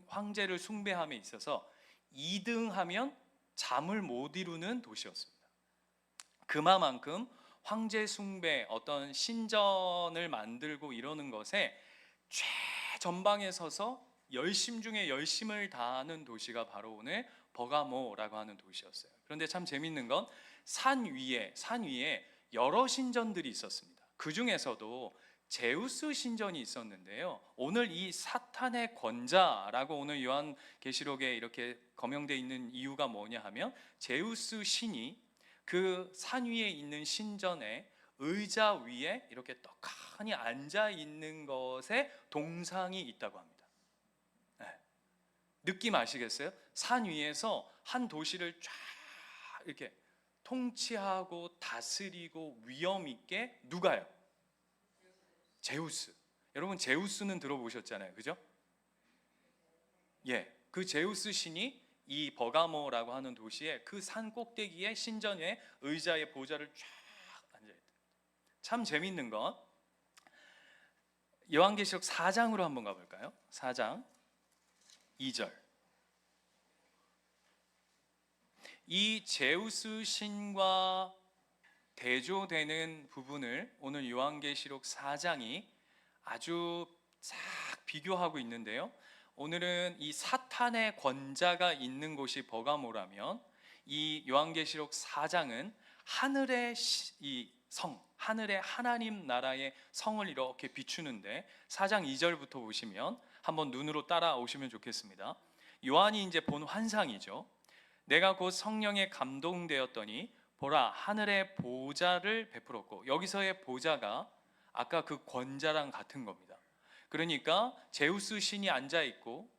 황제를 숭배함에 있어서 2등하면 잠을 못 이루는 도시였습니다. 그만큼 황제 숭배, 어떤 신전을 만들고 이러는 것에 최전방에 서서 열심 중에 열심을 다하는 도시가 바로 오늘 버가모라고 하는 도시였어요. 그런데 참 재밌는 건 산 위에 여러 신전들이 있었습니다. 그 중에서도 제우스 신전이 있었는데요. 오늘 이 사탄의 권자라고 오늘 요한계시록에 이렇게 거명되어 있는 이유가 뭐냐 하면, 제우스 신이 그 산 위에 있는 신전의 의자 위에 이렇게 떡하니 앉아 있는 것에 동상이 있다고 합니다. 네. 느낌 아시겠어요? 산 위에서 한 도시를 쫙 이렇게 통치하고 다스리고 위엄 있게 누가요? 제우스. 여러분 제우스는 들어보셨잖아요, 그죠? 예, 그 제우스 신이 이 버가모라고 하는 도시에 그 산 꼭대기에 신전에 의자에 보좌를 쫙 앉아있다. 참 재밌는 건 요한계시록 4장으로 한번 가볼까요? 4장 2절. 이 제우스 신과 대조되는 부분을 오늘 요한계시록 4장이 아주 싹 비교하고 있는데요. 오늘은 이 사탄의 권자가 있는 곳이 버가모라면, 이 요한계시록 4장은 하늘의 이 성, 하늘의 하나님 나라의 성을 이렇게 비추는데, 4장 2절부터 보시면 한번 눈으로 따라오시면 좋겠습니다. 요한이 이제 본 환상이죠. 내가 곧 성령에 감동되었더니 보라, 하늘의 보좌를 베풀었고, 여기서의 보좌가 아까 그 권자랑 같은 겁니다. 그러니까 제우스 신이 앉아 있고,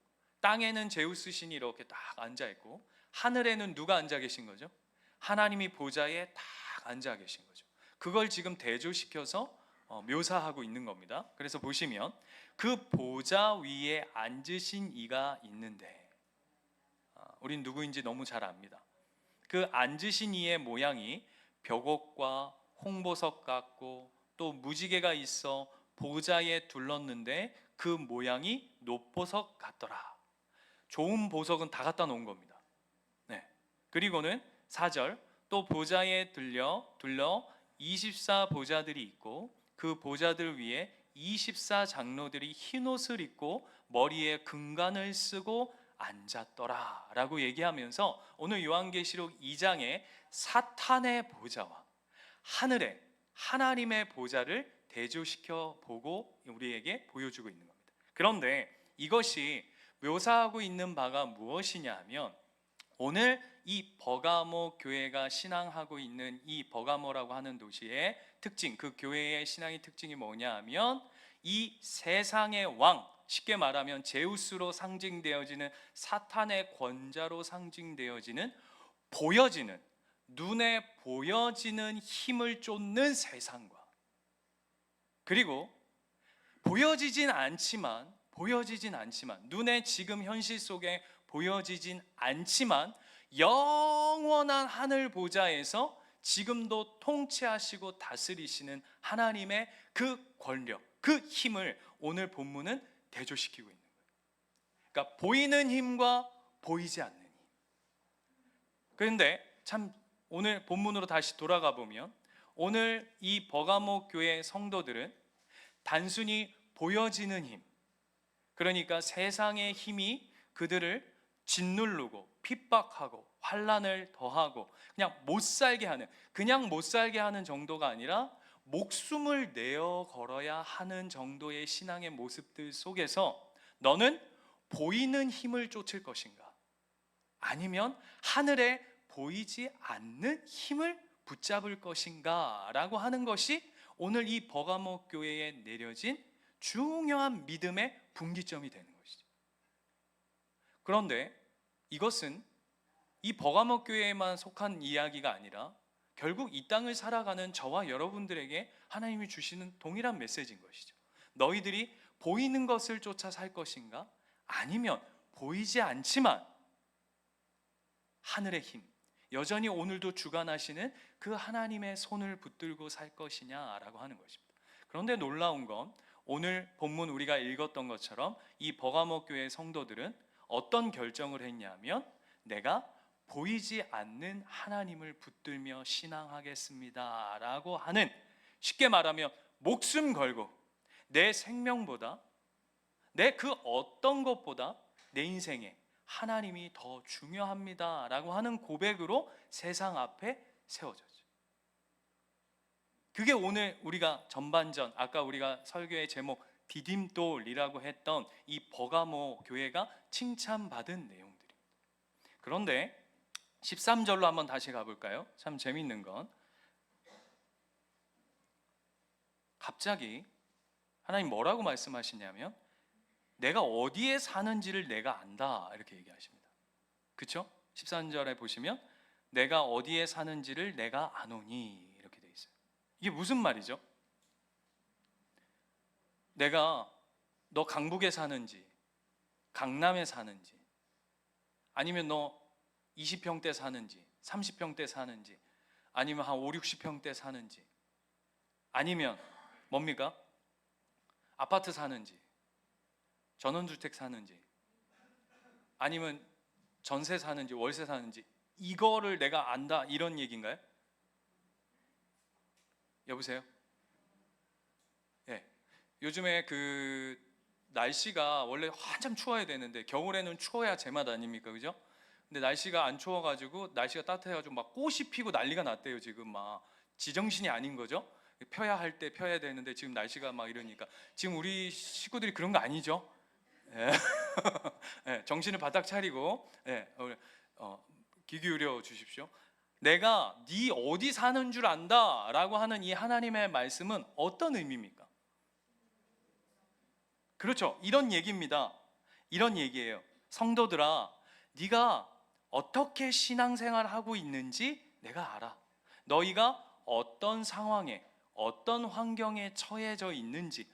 땅에는 제우스 신이 이렇게 딱 앉아 있고, 하늘에는 누가 앉아 계신 거죠? 하나님이 보좌에 딱 앉아 계신 거죠. 그걸 지금 대조시켜서 묘사하고 있는 겁니다. 그래서 보시면 그 보좌 위에 앉으신 이가 있는데, 우린 누구인지 너무 잘 압니다. 그 앉으신 이의 모양이 벽옥과 홍보석 같고, 또 무지개가 있어 보좌에 둘렀는데 그 모양이 녹보석 같더라. 좋은 보석은 다 갖다 놓은 겁니다. 네. 그리고는 4절, 또 보좌에 둘러 24 보좌들이 있고, 그 보좌들 위에 24 장로들이 흰 옷을 입고 머리에 금관을 쓰고 앉았더라 라고 얘기하면서 오늘 요한계시록 2장에 사탄의 보좌와 하늘의 하나님의 보좌를 대조시켜 보고 우리에게 보여주고 있는 겁니다. 그런데 이것이 묘사하고 있는 바가 무엇이냐 하면, 오늘 이 버가모 교회가 신앙하고 있는 이 버가모라고 하는 도시의 특징, 그 교회의 신앙의 특징이 뭐냐 하면, 이 세상의 왕, 쉽게 말하면 제우스로 상징되어지는 사탄의 권자로 상징되어지는 보여지는, 눈에 보여지는 힘을 쫓는 세상과, 그리고 보여지진 않지만 눈에 지금 현실 속에 보여지진 않지만 영원한 하늘 보좌에서 지금도 통치하시고 다스리시는 하나님의 그 권력, 그 힘을 오늘 본문은 대조시키고 있는 거예요. 그러니까 보이는 힘과 보이지 않는 힘. 그런데 참 오늘 본문으로 다시 돌아가 보면, 오늘 이 버가모 교회 성도들은 단순히 보여지는 힘, 그러니까 세상의 힘이 그들을 짓누르고 핍박하고 환난을 더하고 그냥 못 살게 하는 정도가 아니라 목숨을 내어 걸어야 하는 정도의 신앙의 모습들 속에서, 너는 보이는 힘을 쫓을 것인가, 아니면 하늘에 보이지 않는 힘을 붙잡을 것인가 라고 하는 것이 오늘 이 버가모 교회에 내려진 중요한 믿음의 분기점이 되는 것이죠. 그런데 이것은 이 버가모 교회에만 속한 이야기가 아니라 결국 이 땅을 살아가는 저와 여러분들에게 하나님이 주시는 동일한 메시지인 것이죠. 너희들이 보이는 것을 쫓아 살 것인가, 아니면 보이지 않지만 하늘의 힘, 여전히 오늘도 주관하시는 그 하나님의 손을 붙들고 살 것이냐라고 하는 것입니다. 그런데 놀라운 건 오늘 본문 우리가 읽었던 것처럼 이 버가모 교회 성도들은 어떤 결정을 했냐면 내가 보이지 않는 하나님을 붙들며 신앙하겠습니다 라고 하는, 쉽게 말하면 목숨 걸고 내 생명보다, 내 그 어떤 것보다 내 인생에 하나님이 더 중요합니다 라고 하는 고백으로 세상 앞에 세워졌죠. 그게 오늘 우리가 전반전, 아까 우리가 설교의 제목 디딤돌이라고 했던 이 버가모 교회가 칭찬받은 내용들입니다. 그런데 13절로 한번 다시 가볼까요? 참 재밌는 건, 갑자기 하나님 뭐라고 말씀하시냐면 내가 어디에 사는지를 내가 안다 이렇게 얘기하십니다. 그렇죠? 13절에 보시면 내가 어디에 사는지를 내가 아노니 이렇게 돼 있어요. 이게 무슨 말이죠? 내가 너 강북에 사는지, 강남에 사는지, 아니면 너 20평대 사는지, 30평대 사는지, 아니면 한 5, 60평대 사는지, 아니면 뭡니까? 아파트 사는지, 전원주택 사는지, 아니면 전세 사는지, 월세 사는지, 이거를 내가 안다 이런 얘기인가요? 여보세요? 예. 요즘에 그 날씨가 원래 한참 추워야 되는데 겨울에는 추워야 제맛 아닙니까? 그죠? 근데 날씨가 안 추워가지고, 날씨가 따뜻해가지고 막 꽃이 피고 난리가 났대요. 지금 막 지정신이 아닌 거죠. 펴야 할 때 펴야 되는데 지금 날씨가 막 이러니까, 지금 우리 식구들이 그런 거 아니죠? 예. 예, 정신을 바짝 차리고, 예, 귀 기울여 주십시오. 내가 네 어디 사는 줄 안다 라고 하는 이 하나님의 말씀은 어떤 의미입니까? 그렇죠, 이런 얘기입니다. 이런 얘기예요. 성도들아, 네가 어떻게 신앙생활하고 있는지 내가 알아. 너희가 어떤 상황에, 어떤 환경에 처해져 있는지,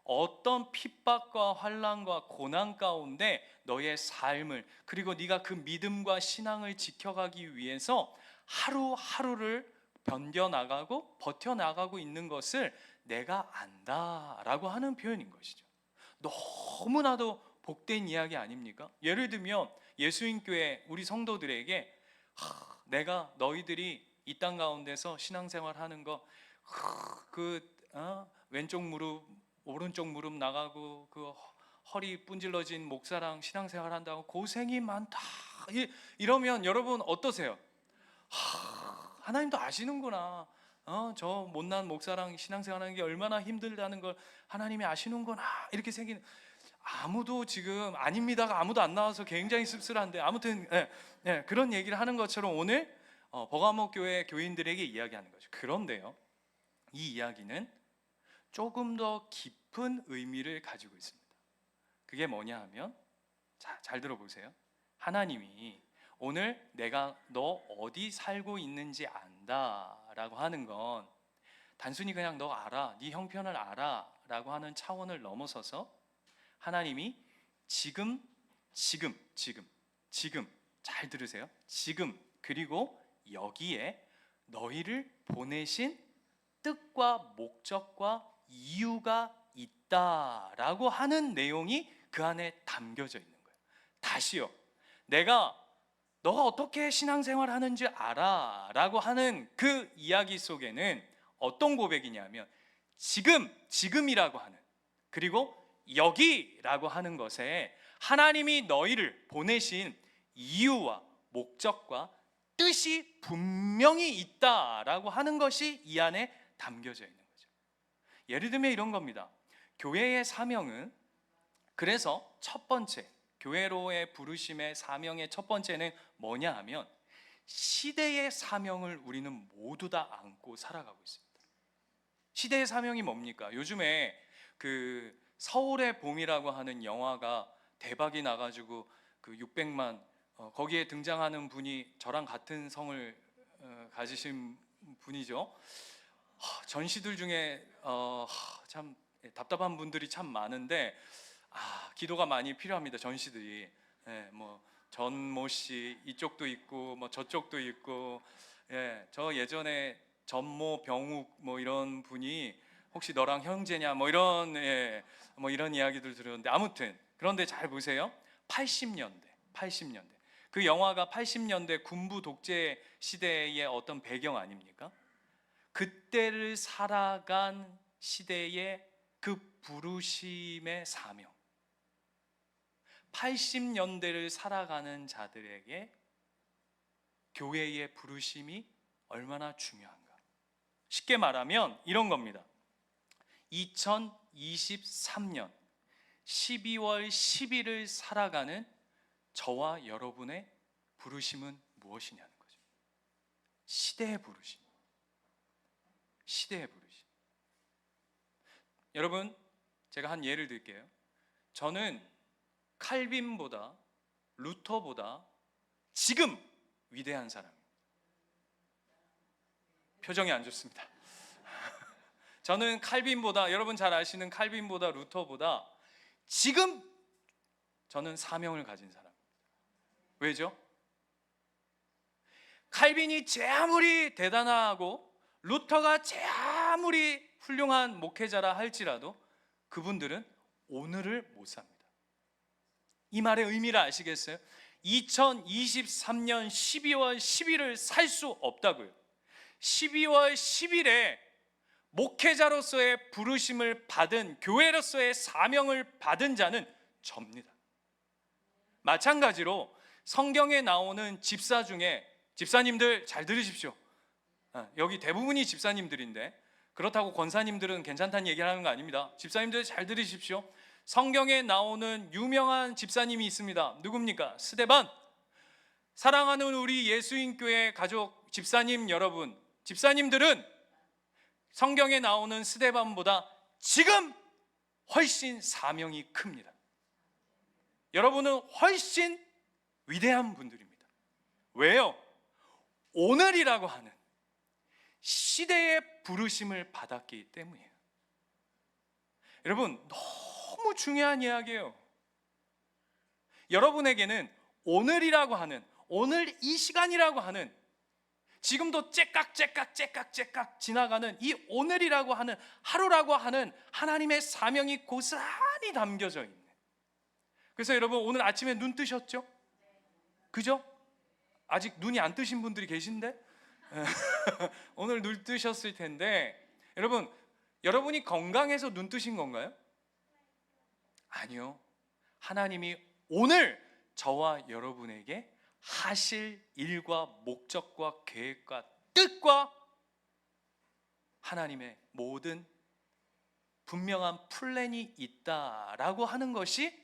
어떤 핍박과 환난과 고난 가운데 너의 삶을, 그리고 네가 그 믿음과 신앙을 지켜가기 위해서 하루하루를 견뎌나가고 버텨나가고 있는 것을 내가 안다라고 하는 표현인 것이죠. 너무나도 복된 이야기 아닙니까? 예를 들면 예수님교회 우리 성도들에게 내가 너희들이 이 땅 가운데서 신앙생활하는 거, 왼쪽 무릎 오른쪽 무릎 나가고 그 허리 분질러진 목사랑 신앙생활한다고 고생이 많다 이러면 여러분 어떠세요? 하나님도 아시는구나. 저 못난 목사랑 신앙생활하는 게 얼마나 힘들다는 걸 하나님이 아시는구나 이렇게 생기는, 아무도 지금 아닙니다가 아무도 안 나와서 굉장히 씁쓸한데, 아무튼 그런 얘기를 하는 것처럼 오늘 버가모 교회 교인들에게 이야기하는 거죠. 그런데요, 이 이야기는 조금 더 깊은 의미를 가지고 있습니다. 그게 뭐냐 하면, 자, 잘 들어보세요. 하나님이 오늘 내가 너 어디 살고 있는지 안다 라고 하는 건 단순히 그냥 너 알아, 네 형편을 알아 라고 하는 차원을 넘어서서 하나님이 지금 잘 들으세요. 지금 그리고 여기에 너희를 보내신 뜻과 목적과 이유가 있다라고 하는 내용이 그 안에 담겨져 있는 거예요. 다시요, 너가 어떻게 신앙생활 하는지 알아 라고 하는 그 이야기 속에는 어떤 고백이냐면 지금이라고 하는, 그리고 여기라고 하는 것에 하나님이 너희를 보내신 이유와 목적과 뜻이 분명히 있다라고 하는 것이 이 안에 담겨져 있는 거죠. 예를 들면 이런 겁니다. 교회의 사명은, 그래서 첫 번째 교회로의 부르심의 사명의 첫 번째는 뭐냐 하면 시대의 사명을 우리는 모두 다 안고 살아가고 있습니다. 시대의 사명이 뭡니까? 요즘에 그 서울의 봄이라고 하는 영화가 대박이 나가지고 그 600만, 거기에 등장하는 분이 저랑 같은 성을 가지신 분이죠. 전시들 중에 참 답답한 분들이 참 많은데 기도가 많이 필요합니다. 전시들이, 뭐 전모 씨 이쪽도 있고 뭐 저쪽도 있고, 저 예전에 전모 병욱 뭐 이런 분이 혹시 너랑 형제냐 뭐 이런 뭐 이런 이야기들 들었는데 아무튼 그런데 잘 보세요. 80년대 그 영화가 80년대 군부 독재 시대의 어떤 배경 아닙니까? 그때를 살아간 시대의 그 부르심의 사명, 80년대를 살아가는 자들에게 교회의 부르심이 얼마나 중요한가. 쉽게 말하면 이런 겁니다. 2023년 12월 10일을 살아가는 저와 여러분의 부르심은 무엇이냐는 거죠. 시대의 부르심. 시대의 부르심. 여러분, 제가 한 예를 들게요. 저는 칼빈보다 루터보다 지금 위대한 사람입니다. 표정이 안 좋습니다. 저는 칼빈보다, 여러분 잘 아시는 칼빈보다 루터보다 지금 저는 사명을 가진 사람입니다. 왜죠? 칼빈이 제 아무리 대단하고 루터가 제 아무리 훌륭한 목회자라 할지라도 그분들은 오늘을 못 삽니다. 이 말의 의미를 아시겠어요? 2023년 12월 10일을 살 수 없다고요. 12월 10일에 목회자로서의 부르심을 받은, 교회로서의 사명을 받은 자는 접니다. 마찬가지로 성경에 나오는 집사 중에, 집사님들 잘 들으십시오. 여기 대부분이 집사님들인데 그렇다고 권사님들은 괜찮다는 얘기를 하는 거 아닙니다. 집사님들 잘 들으십시오. 성경에 나오는 유명한 집사님이 있습니다. 누굽니까? 스데반. 사랑하는 우리 예수인교회 가족 집사님 여러분, 집사님들은 성경에 나오는 스데반보다 지금 훨씬 사명이 큽니다. 여러분은 훨씬 위대한 분들입니다. 왜요? 오늘이라고 하는 시대의 부르심을 받았기 때문이에요. 여러분, 너무 중요한 이야기예요. 여러분에게는 오늘이라고 하는, 오늘 이 시간이라고 하는, 지금도 째깍 지나가는 이 오늘이라고 하는, 하루라고 하는 하나님의 사명이 고스란히 담겨져 있는. 그래서 여러분 오늘 아침에 눈 뜨셨죠? 그죠? 아직 눈이 안 뜨신 분들이 계신데 오늘 눈 뜨셨을 텐데, 여러분, 여러분이 건강해서 눈 뜨신 건가요? 아니요. 하나님이 오늘 저와 여러분에게 하실 일과 목적과 계획과 뜻과 하나님의 모든 분명한 플랜이 있다라고 하는 것이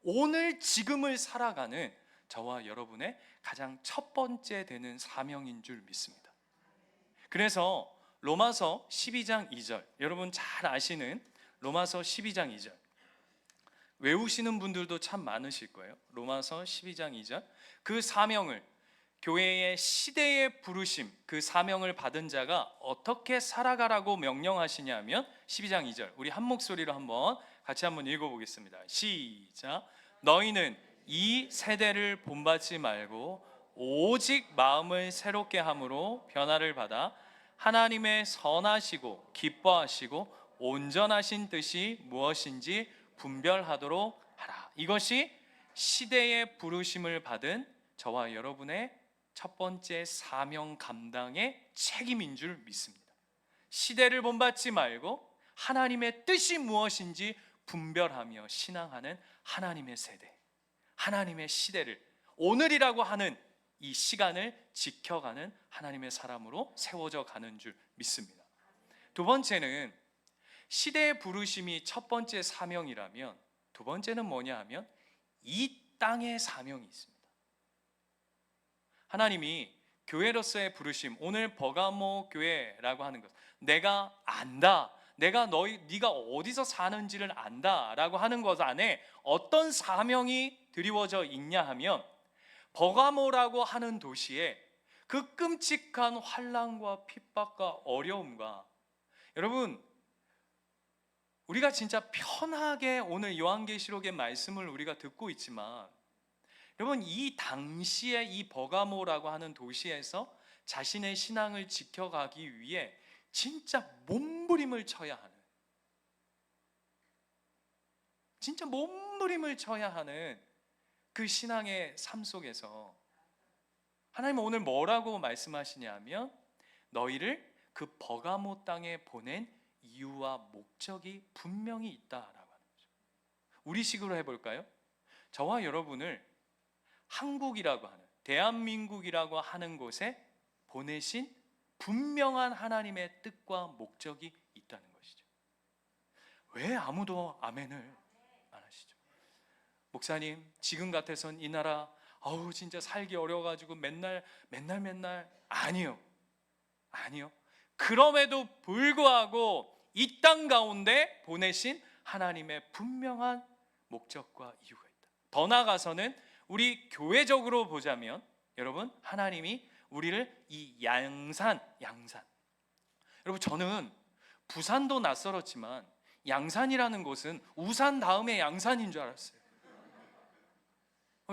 오늘 지금을 살아가는 저와 여러분의 가장 첫 번째 되는 사명인 줄 믿습니다. 그래서 로마서 12장 2절, 여러분 잘 아시는 로마서 12장 2절 외우시는 분들도 참 많으실 거예요. 로마서 12장 2절, 그 사명을, 교회의 시대의 부르심, 그 사명을 받은 자가 어떻게 살아가라고 명령하시냐면 12장 2절, 우리 한 목소리로 같이 한번 읽어보겠습니다. 시작. 너희는 이 세대를 본받지 말고 오직 마음을 새롭게 함으로 변화를 받아 하나님의 선하시고 기뻐하시고 온전하신 뜻이 무엇인지 분별하도록 하라. 이것이 시대의 부르심을 받은 저와 여러분의 첫 번째 사명 감당의 책임인 줄 믿습니다. 시대를 본받지 말고 하나님의 뜻이 무엇인지 분별하며 신앙하는 하나님의 세대, 하나님의 시대를, 오늘이라고 하는 이 시간을 지켜가는 하나님의 사람으로 세워져 가는 줄 믿습니다. 두 번째는, 시대의 부르심이 첫 번째 사명이라면 두 번째는 뭐냐 하면 이 땅의 사명이 있습니다. 하나님이 교회로서의 부르심, 오늘 버가모 교회라고 하는 것, 내가 안다, 내가 네가 어디서 사는지를 안다라고 하는 것 안에 어떤 사명이 드리워져 있냐 하면, 버가모라고 하는 도시에 그 끔찍한 환난과 핍박과 어려움과, 여러분 우리가 진짜 편하게 오늘 요한계시록의 말씀을 우리가 듣고 있지만, 여러분 이 당시에 이 버가모라고 하는 도시에서 자신의 신앙을 지켜가기 위해 진짜 몸부림을 쳐야 하는, 진짜 몸부림을 쳐야 하는 그 신앙의 삶 속에서 하나님은 오늘 뭐라고 말씀하시냐면 너희를 그 버가모 땅에 보낸 이유와 목적이 분명히 있다라고 하는 거죠. 우리식으로 해볼까요? 저와 여러분을 한국이라고 하는, 대한민국이라고 하는 곳에 보내신 분명한 하나님의 뜻과 목적이 있다는 것이죠. 왜 아무도 아멘을 안 하시죠? 목사님, 지금 같아선 이 나라 진짜 살기 어려워가지고 맨날 아니요. 그럼에도 불구하고 이 땅 가운데 보내신 하나님의 분명한 목적과 이유가 있다. 더 나아가서는 우리 교회적으로 보자면 여러분, 하나님이 우리를 이 양산, 여러분, 저는 부산도 낯설었지만 양산이라는 곳은 우산 다음에 양산인 줄 알았어요.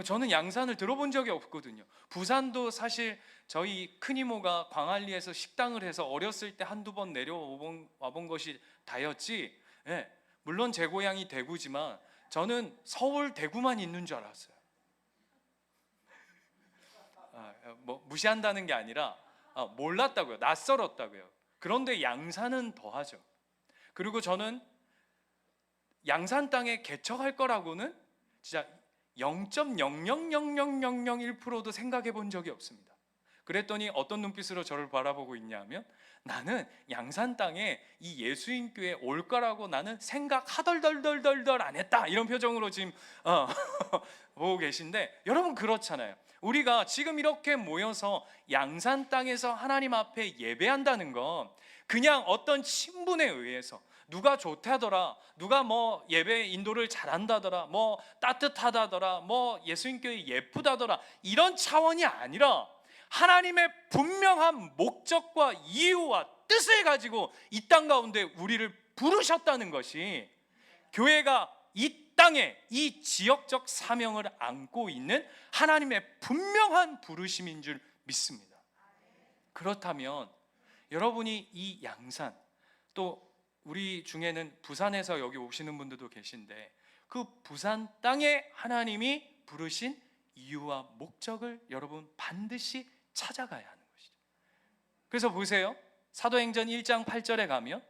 저는 양산을 들어본 적이 없거든요. 부산도 사실 저희 큰이모가 광안리에서 식당을 해서 어렸을 때 한두 번 내려와본 것이 다였지, 물론 제 고향이 대구지만 저는 서울, 대구만 있는 줄 알았어요. 무시한다는 게 아니라 몰랐다고요. 낯설었다고요. 그런데 양산은 더하죠. 그리고 저는 양산 땅에 개척할 거라고는 진짜 0.0000001%도 생각해 본 적이 없습니다. 그랬더니 어떤 눈빛으로 저를 바라보고 있냐면 나는 양산 땅에 이 예수인교회 올 거라고 나는 생각 하덜덜덜덜 안 했다, 이런 표정으로 지금 보고 계신데, 여러분 그렇잖아요. 우리가 지금 이렇게 모여서 양산 땅에서 하나님 앞에 예배한다는 건 그냥 어떤 신분에 의해서 누가 좋다더라, 누가 뭐 예배 인도를 잘한다더라, 뭐 따뜻하다더라, 뭐 예수님교회 예쁘다더라, 이런 차원이 아니라 하나님의 분명한 목적과 이유와 뜻을 가지고 이 땅 가운데 우리를 부르셨다는 것이 교회가 이 땅에 이 지역적 사명을 안고 있는 하나님의 분명한 부르심인 줄 믿습니다. 그렇다면 여러분이 이 양산, 또 우리 중에는 부산에서 여기 오시는 분들도 계신데 그 부산 땅에 하나님이 부르신 이유와 목적을 여러분 반드시 찾아가야 하는 것이죠. 그래서 보세요. 사도행전 1장 8절에 가면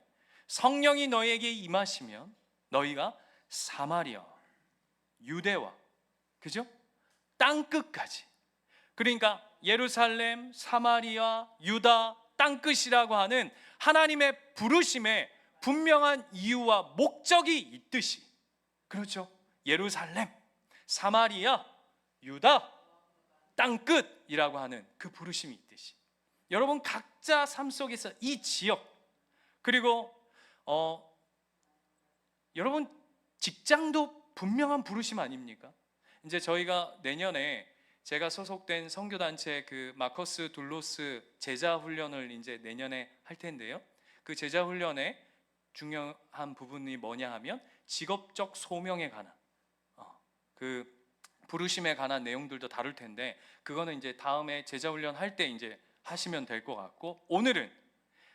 성령이 너희에게 임하시면 너희가 사마리아, 유대와, 그죠? 땅끝까지, 그러니까 예루살렘, 사마리아, 유다, 땅끝이라고 하는 하나님의 부르심에 분명한 이유와 목적이 있듯이, 그렇죠? 예루살렘, 사마리아, 유다, 땅끝이라고 하는 그 부르심이 있듯이 여러분 각자 삶 속에서 이 지역, 그리고 여러분 직장도 분명한 부르심 아닙니까? 이제 저희가 내년에 제가 소속된 선교단체 그 마커스 둘로스 제자 훈련을 이제 내년에 할 텐데요. 그 제자 훈련의 중요한 부분이 뭐냐 하면 직업적 소명에 관한 그 부르심에 관한 내용들도 다룰 텐데 그거는 이제 다음에 제자 훈련 할 때 이제 하시면 될 것 같고, 오늘은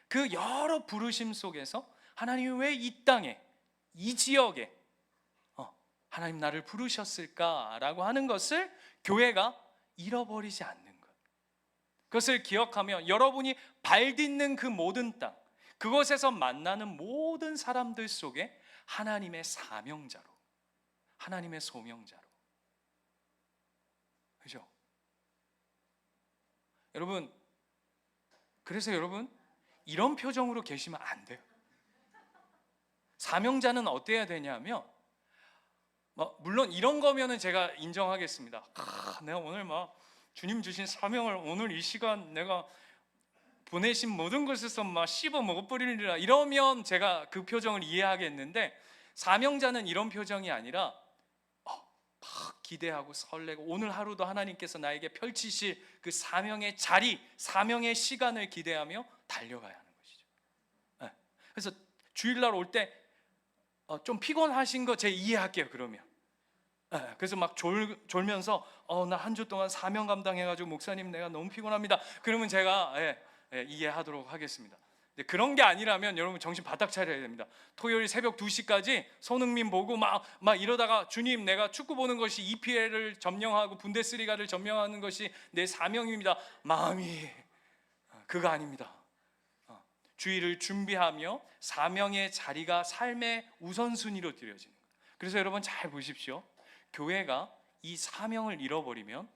그 여러 부르심 속에서 하나님이 왜 이 땅에, 이 지역에 하나님 나를 부르셨을까라고 하는 것을 교회가 잃어버리지 않는 것, 그것을 기억하며 여러분이 발 딛는 그 모든 땅, 그곳에서 만나는 모든 사람들 속에 하나님의 사명자로, 하나님의 소명자로, 그죠? 여러분, 그래서 여러분 이런 표정으로 계시면 안 돼요. 사명자는 어때야 되냐면 물론 이런 거면은 제가 인정하겠습니다. 내가 오늘 막 주님 주신 사명을 오늘 이 시간 내가 보내신 모든 것에서 막 씹어 먹어버리리라, 이러면 제가 그 표정을 이해하겠는데, 사명자는 이런 표정이 아니라 막 기대하고 설레고 오늘 하루도 하나님께서 나에게 펼치실 그 사명의 자리, 사명의 시간을 기대하며 달려가야 하는 것이죠. 그래서 주일날 올 때 좀 피곤하신 거 제가 이해할게요. 그러면 그래서 막 졸면서 나 한 주 동안 사명 감당해가지고 목사님 내가 너무 피곤합니다. 그러면 제가 이해하도록 하겠습니다. 그런 게 아니라면 여러분 정신 바짝 차려야 됩니다. 토요일 새벽 2시까지 손흥민 보고 막 이러다가 주님, 내가 축구 보는 것이 EPL을 점령하고 분데스리가를 점령하는 것이 내 사명입니다. 마음이 그거 아닙니다. 주일을 준비하며 사명의 자리가 삶의 우선순위로 드려지는 거예요. 그래서 여러분 잘 보십시오. 교회가 이 사명을 잃어버리면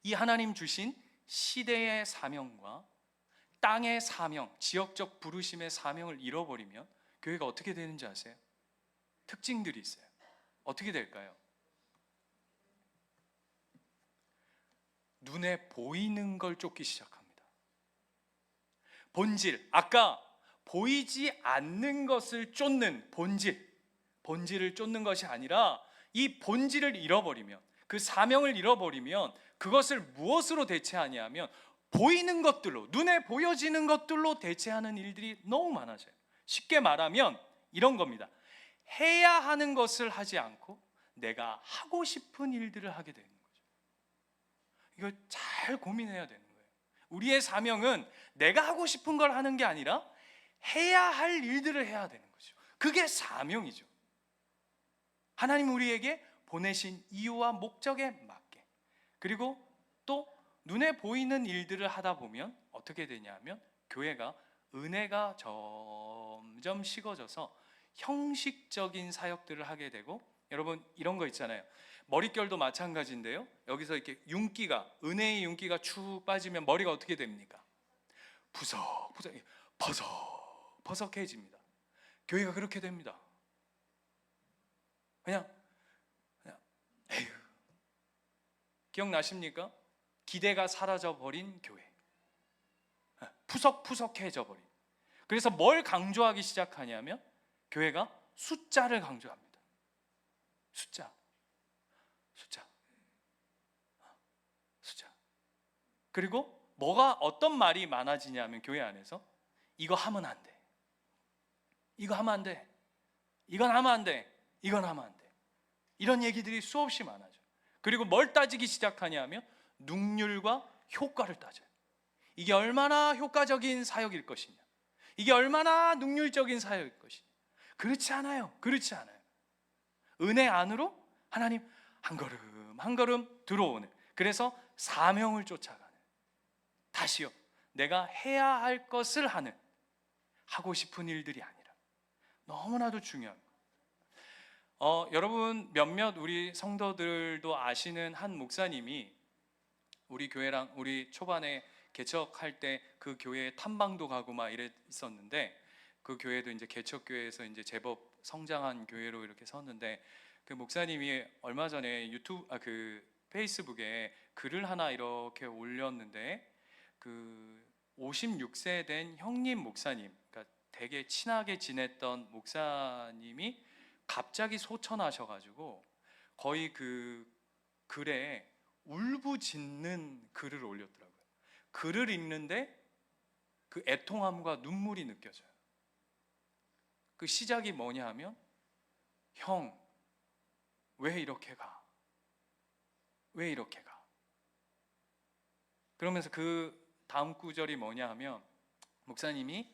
이 하나님 주신 시대의 사명과 땅의 사명, 지역적 부르심의 사명을 잃어버리면 교회가 어떻게 되는지 아세요? 특징들이 있어요. 어떻게 될까요? 눈에 보이는 걸 쫓기 시작합니다. 본질, 아까 보이지 않는 것을 쫓는 본질을 쫓는 것이 아니라 이 본질을 잃어버리면, 그 사명을 잃어버리면 그것을 무엇으로 대체하냐면 보이는 것들로, 눈에 보여지는 것들로 대체하는 일들이 너무 많아져요. 쉽게 말하면 이런 겁니다. 해야 하는 것을 하지 않고 내가 하고 싶은 일들을 하게 되는 거죠. 이걸 잘 고민해야 되는 거예요. 우리의 사명은 내가 하고 싶은 걸 하는 게 아니라 해야 할 일들을 해야 되는 거죠. 그게 사명이죠. 하나님 우리에게 보내신 이유와 목적에 맞게. 그리고 또 눈에 보이는 일들을 하다 보면 어떻게 되냐면 교회가 은혜가 점점 식어져서 형식적인 사역들을 하게 되고, 여러분 이런 거 있잖아요. 머릿결도 마찬가지인데요. 여기서 이렇게 윤기가, 은혜의 윤기가 축 빠지면 머리가 어떻게 됩니까? 버석해집니다. 교회가 그렇게 됩니다. 그냥 에휴. 기억나십니까? 기대가 사라져 버린 교회, 푸석푸석해져 버린. 그래서 뭘 강조하기 시작하냐면 교회가 숫자를 강조합니다. 숫자. 그리고 어떤 말이 많아지냐면 교회 안에서 이거 하면 안 돼, 이거 하면 안 돼, 이건 하면 안 돼, 이건 하면 안 돼. 이런 얘기들이 수없이 많아져. 그리고 뭘 따지기 시작하냐면 능률과 효과를 따져요. 이게 얼마나 효과적인 사역일 것이냐, 이게 얼마나 능률적인 사역일 것이냐. 그렇지 않아요. 은혜 안으로 하나님 한 걸음 한 걸음 들어오는, 그래서 사명을 쫓아가는, 다시요, 내가 해야 할 것을 하는, 하고 싶은 일들이 아니라. 너무나도 중요한 거. 여러분 몇몇 우리 성도들도 아시는 한 목사님이 우리 교회랑 우리 초반에 개척할 때 그 교회에 탐방도 가고 막 이랬었는데, 그 교회도 이제 개척교회에서 이제 제법 성장한 교회로 이렇게 섰는데, 그 목사님이 얼마 전에 페이스북에 글을 하나 이렇게 올렸는데, 그 56세 된 형님 목사님, 그러니까 되게 친하게 지냈던 목사님이 갑자기 소천하셔가지고 거의 그 글에 울부짖는 글을 올렸더라고요. 글을 읽는데 그 애통함과 눈물이 느껴져요. 그 시작이 뭐냐 하면, 형, 왜 이렇게 가? 그러면서 그 다음 구절이 뭐냐 하면, 목사님이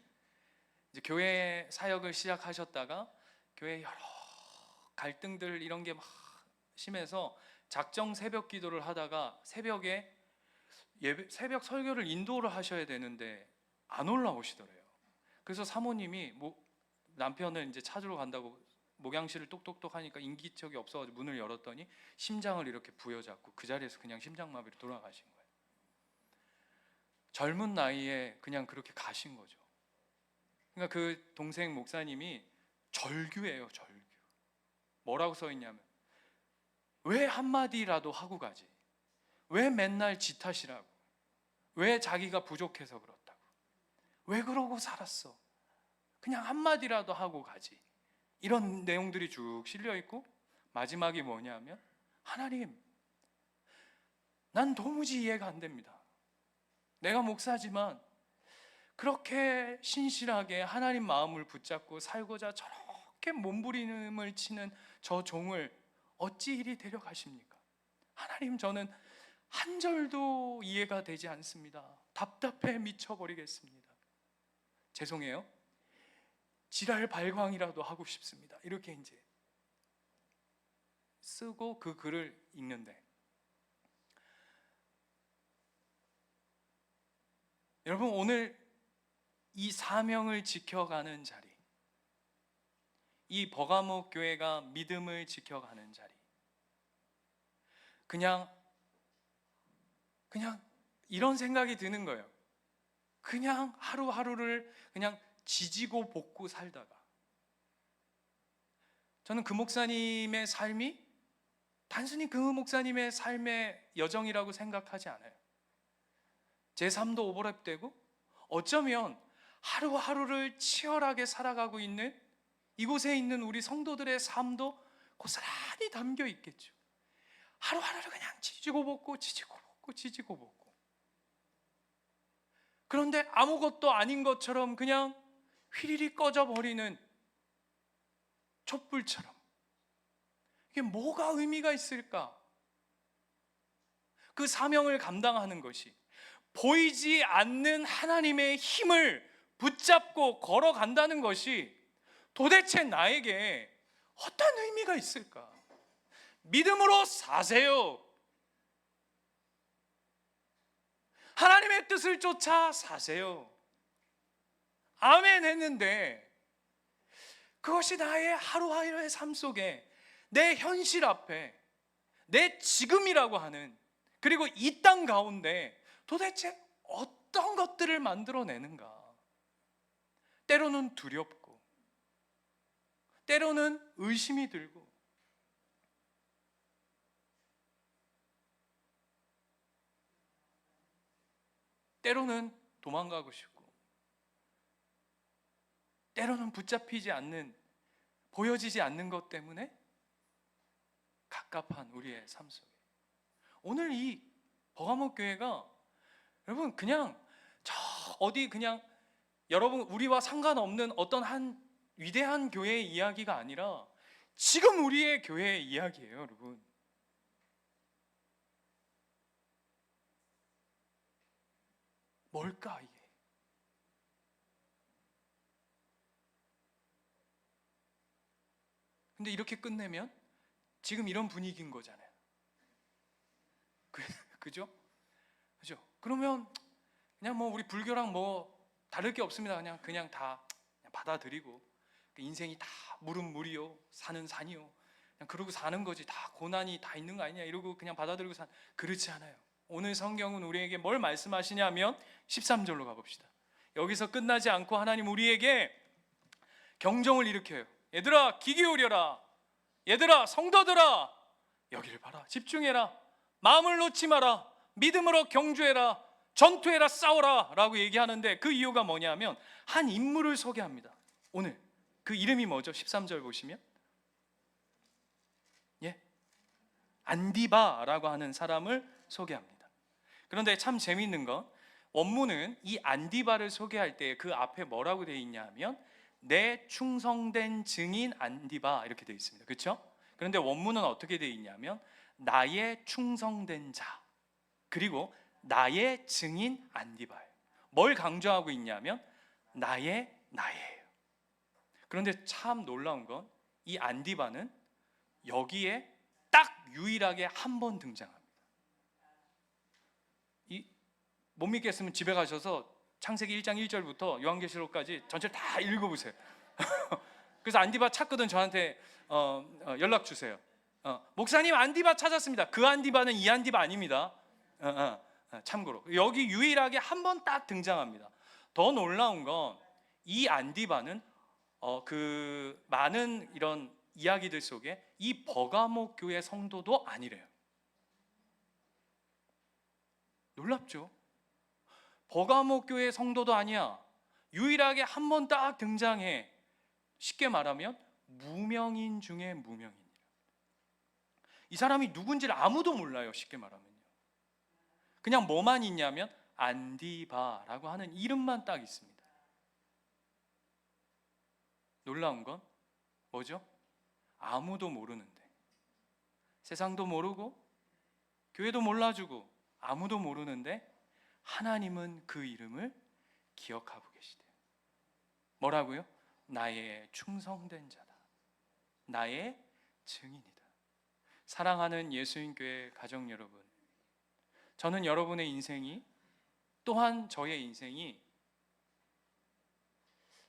이제 교회 사역을 시작하셨다가 교회 여러 갈등들 이런 게 막 심해서 작정 새벽 기도를 하다가 새벽에 새벽 설교를 인도를 하셔야 되는데 안 올라오시더래요. 그래서 사모님이 남편을 이제 찾으러 간다고 목양실을 똑똑똑 하니까 인기척이 없어가지고 문을 열었더니 심장을 이렇게 부여잡고 그 자리에서 그냥 심장마비로 돌아가신 거예요. 젊은 나이에 그냥 그렇게 가신 거죠. 그러니까 그 동생 목사님이 절규예요, 절규. 뭐라고 써 있냐면, 왜 한마디라도 하고 가지? 왜 맨날 지 탓이라고? 왜 자기가 부족해서 그렇다고? 왜 그러고 살았어? 그냥 한마디라도 하고 가지. 이런 내용들이 쭉 실려 있고, 마지막이 뭐냐면, 하나님, 난 도무지 이해가 안 됩니다. 내가 목사지만 그렇게 신실하게 하나님 마음을 붙잡고 살고자 저렇게 몸부림을 치는 저 종을 어찌 이리 데려가십니까? 하나님, 저는 한 절도 이해가 되지 않습니다. 답답해 미쳐버리겠습니다. 죄송해요, 지랄 발광이라도 하고 싶습니다. 이렇게 이제 쓰고 그 글을 읽는데, 여러분 오늘 이 사명을 지켜가는 자리, 이 버가모 교회가 믿음을 지켜가는 자리, 그냥 이런 생각이 드는 거예요. 그냥 하루하루를 그냥 지지고 볶고 살다가, 저는 그 목사님의 삶이 단순히 그 목사님의 삶의 여정이라고 생각하지 않아요. 제 삶도 오버랩되고 어쩌면 하루하루를 치열하게 살아가고 있는 이곳에 있는 우리 성도들의 삶도 고스란히 담겨 있겠죠. 하루하루를 그냥 지지고 볶고 지지고 볶고 지지고 볶고, 그런데 아무것도 아닌 것처럼 그냥 휘리리 꺼져버리는 촛불처럼, 이게 뭐가 의미가 있을까? 그 사명을 감당하는 것이 보이지 않는 하나님의 힘을 붙잡고 걸어간다는 것이 도대체 나에게 어떤 의미가 있을까? 믿음으로 사세요. 하나님의 뜻을 쫓아 사세요. 아멘 했는데, 그것이 나의 하루하루의 삶 속에, 내 현실 앞에, 내 지금이라고 하는, 그리고 이 땅 가운데 도대체 어떤 것들을 만들어내는가? 때로는 두렵고, 때로는 의심이 들고, 때로는 도망가고 싶고, 때로는 붙잡히지 않는, 보여지지 않는 것 때문에 갑갑한 우리의 삶 속에, 오늘 이 버가모 교회가 여러분 그냥 저 어디 그냥 여러분 우리와 상관없는 어떤 한 위대한 교회의 이야기가 아니라 지금 우리의 교회의 이야기예요, 여러분. 뭘까 이게? 근데 이렇게 끝내면 지금 이런 분위기인 거잖아요. 그죠? 그죠? 그러면 그냥 뭐 우리 불교랑 뭐 다를 게 없습니다. 그냥 다 그냥 받아들이고, 인생이 다 물은 물이요, 산은 산이요, 그냥 그러고 사는 거지, 다 고난이 다 있는 거 아니냐 이러고 그냥 받아들이고 그렇지 않아요. 오늘 성경은 우리에게 뭘 말씀하시냐면 13절로 가봅시다. 여기서 끝나지 않고 하나님 우리에게 경종을 일으켜요. 얘들아 귀 기울여라. 얘들아 성도들아 여기를 봐라. 집중해라. 마음을 놓지 마라. 믿음으로 경주해라. 전투해라. 싸워라 라고 얘기하는데, 그 이유가 뭐냐면 한 인물을 소개합니다. 오늘 그 이름이 뭐죠? 13절 보시면 안디바라고 하는 사람을 소개합니다. 그런데 참 재미있는 건, 원문은 이 안디바를 소개할 때 그 앞에 뭐라고 되어 있냐 하면 내 충성된 증인 안디바 이렇게 되어 있습니다. 그렇죠? 그런데 원문은 어떻게 되어 있냐면 나의 충성된 자, 그리고 나의 증인 안디바예요. 뭘 강조하고 있냐면 나예요. 그런데 참 놀라운 건 이 안디바는 여기에 딱 유일하게 한 번 등장합니다. 못 믿겠으면 집에 가셔서 창세기 1장 1절부터 요한계시록까지 전체를 다 읽어보세요. 그래서 안디바 찾거든 저한테 연락 주세요. 목사님 안디바 찾았습니다. 그 안디바는 이 안디바 아닙니다. 참고로 여기 유일하게 한 번 딱 등장합니다. 더 놀라운 건 이 안디바는 그 많은 이런 이야기들 속에 이 버가모 교회 성도도 아니래요. 놀랍죠? 버가모 교회 성도도 아니야. 유일하게 한 번 딱 등장해. 쉽게 말하면 무명인 중에 무명인이야. 이 사람이 누군지를 아무도 몰라요. 쉽게 말하면요. 그냥 뭐만 있냐면 안디바라고 하는 이름만 딱 있습니다. 놀라운 건 뭐죠? 아무도 모르는데, 세상도 모르고 교회도 몰라주고 아무도 모르는데 하나님은 그 이름을 기억하고 계시대요. 뭐라고요? 나의 충성된 자다. 나의 증인이다. 사랑하는 예수님교회 가족 여러분, 저는 여러분의 인생이, 또한 저의 인생이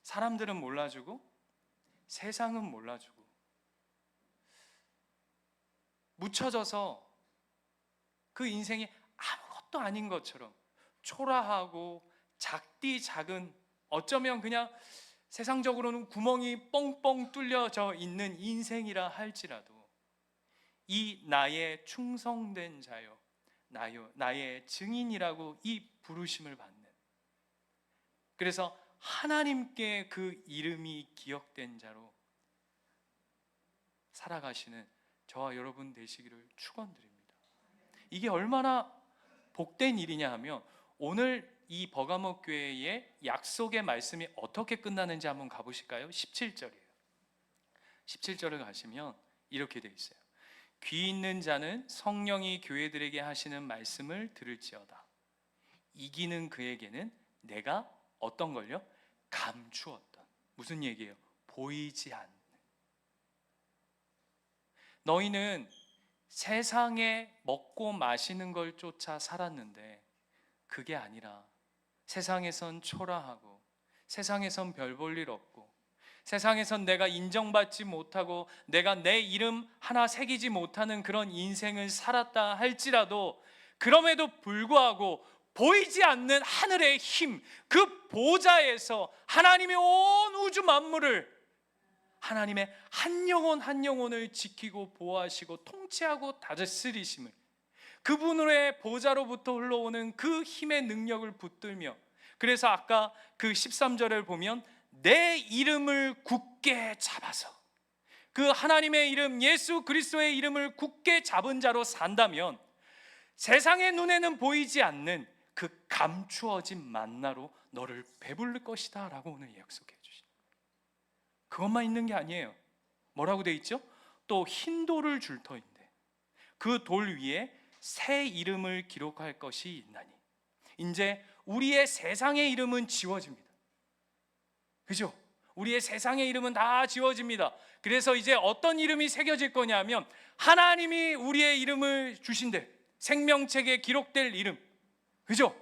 사람들은 몰라주고 세상은 몰라주고 묻혀져서 그 인생이 아무것도 아닌 것처럼 초라하고 작디 작은, 어쩌면 그냥 세상적으로는 구멍이 뻥뻥 뚫려져 있는 인생이라 할지라도 이 나의 충성된 자요, 나의 증인이라고 이 부르심을 받는, 그래서 하나님께 그 이름이 기억된 자로 살아가시는 저와 여러분 되시기를 축원드립니다. 이게 얼마나 복된 일이냐 하면, 오늘 이 버가모 교회의 약속의 말씀이 어떻게 끝나는지 한번 가보실까요? 17절이에요. 17절을 가시면 이렇게 돼 있어요. 귀 있는 자는 성령이 교회들에게 하시는 말씀을 들을지어다. 이기는 그에게는 내가 어떤 걸요? 감추었던, 무슨 얘기예요? 보이지 않는. 너희는 세상에 먹고 마시는 걸 쫓아 살았는데 그게 아니라 세상에선 초라하고 세상에선 별 볼 일 없고 세상에선 내가 인정받지 못하고 내가 내 이름 하나 새기지 못하는 그런 인생을 살았다 할지라도, 그럼에도 불구하고 보이지 않는 하늘의 힘, 그 보좌에서 하나님의 온 우주 만물을, 하나님의 한 영혼 한 영혼을 지키고 보호하시고 통치하고 다스리심을, 그분의 보좌로부터 흘러오는 그 힘의 능력을 붙들며, 그래서 아까 그 13절을 보면 내 이름을 굳게 잡아서, 그 하나님의 이름 예수 그리스도의 이름을 굳게 잡은 자로 산다면 세상의 눈에는 보이지 않는 그 감추어진 만나로 너를 배부를 것이다 라고 오늘 약속해 주십니다. 그것만 있는 게 아니에요. 뭐라고 돼 있죠? 또 흰 돌을 줄 터인데 그 돌 위에 새 이름을 기록할 것이 있나니. 이제 우리의 세상의 이름은 지워집니다. 그죠? 우리의 세상의 이름은 다 지워집니다. 그래서 이제 어떤 이름이 새겨질 거냐면 하나님이 우리의 이름을 주신대. 생명책에 기록될 이름. 그죠?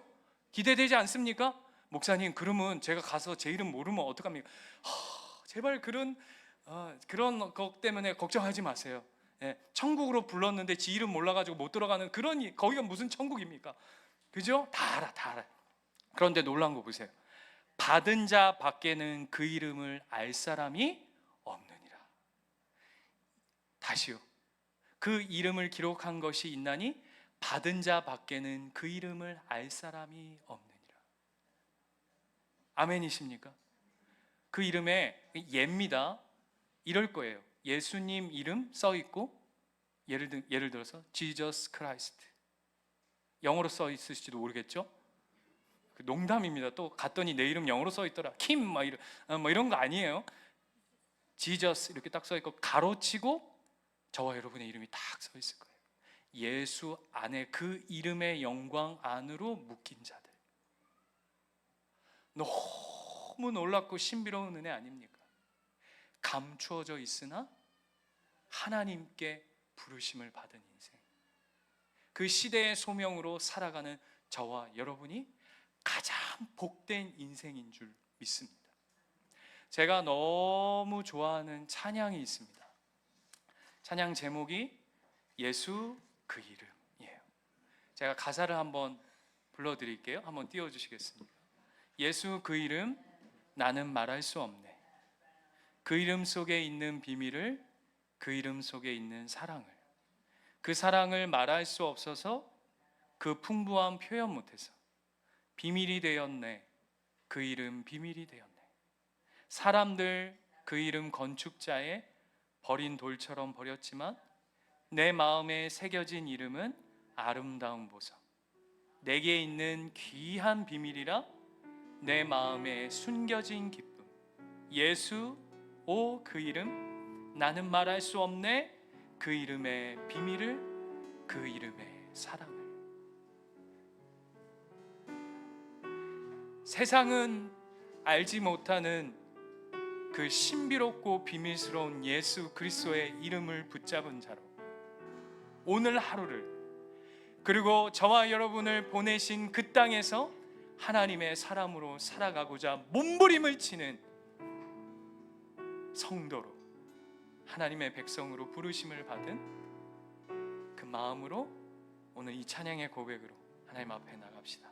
기대되지 않습니까? 목사님, 그러면 제가 가서 제 이름 모르면 어떡합니까? 제발 그런 것 때문에 걱정하지 마세요. 천국으로 불렀는데 지 이름 몰라가지고 못 들어가는 그런, 거기가 무슨 천국입니까? 그죠? 다 알아. 그런데 놀라운 거 보세요. 받은 자 밖에는 그 이름을 알 사람이 없느니라. 다시요. 그 이름을 기록한 것이 있나니 받은 자 밖에는 그 이름을 알 사람이 없느니라. 아멘이십니까? 그 이름에 예입니다. 이럴 거예요. 예수님 이름 써 있고, 예를 들어서 Jesus Christ, 영어로 써 있을지도 모르겠죠? 농담입니다. 또 갔더니 내 이름 영어로 써 있더라. 킴 뭐 이런 거 아니에요. Jesus 이렇게 딱 써 있고 가로치고 저와 여러분의 이름이 딱 써 있을 거예요. 예수 안에 그 이름의 영광 안으로 묶인 자들. 너무 놀랍고 신비로운 은혜 아닙니까? 감추어져 있으나 하나님께 부르심을 받은 인생, 그 시대의 소명으로 살아가는 저와 여러분이 가장 복된 인생인 줄 믿습니다. 제가 너무 좋아하는 찬양이 있습니다. 찬양 제목이 예수 그 이름이에요. 제가 가사를 한번 불러드릴게요. 한번 띄워주시겠습니까? 예수 그 이름 나는 말할 수 없네. 그 이름 속에 있는 비밀을, 그 이름 속에 있는 사랑을, 그 사랑을 말할 수 없어서 그 풍부한 표현 못해서 비밀이 되었네. 그 이름 비밀이 되었네. 사람들 그 이름 건축자의 버린 돌처럼 버렸지만 내 마음에 새겨진 이름은 아름다운 보석. 내게 있는 귀한 비밀이라 내 마음에 숨겨진 기쁨. 예수 오 그 이름 나는 말할 수 없네. 그 이름의 비밀을, 그 이름의 사랑을. 세상은 알지 못하는 그 신비롭고 비밀스러운 예수 그리스도의 이름을 붙잡은 자로 오늘 하루를, 그리고 저와 여러분을 보내신 그 땅에서 하나님의 사람으로 살아가고자 몸부림을 치는 성도로, 하나님의 백성으로 부르심을 받은 그 마음으로 오늘 이 찬양의 고백으로 하나님 앞에 나갑시다.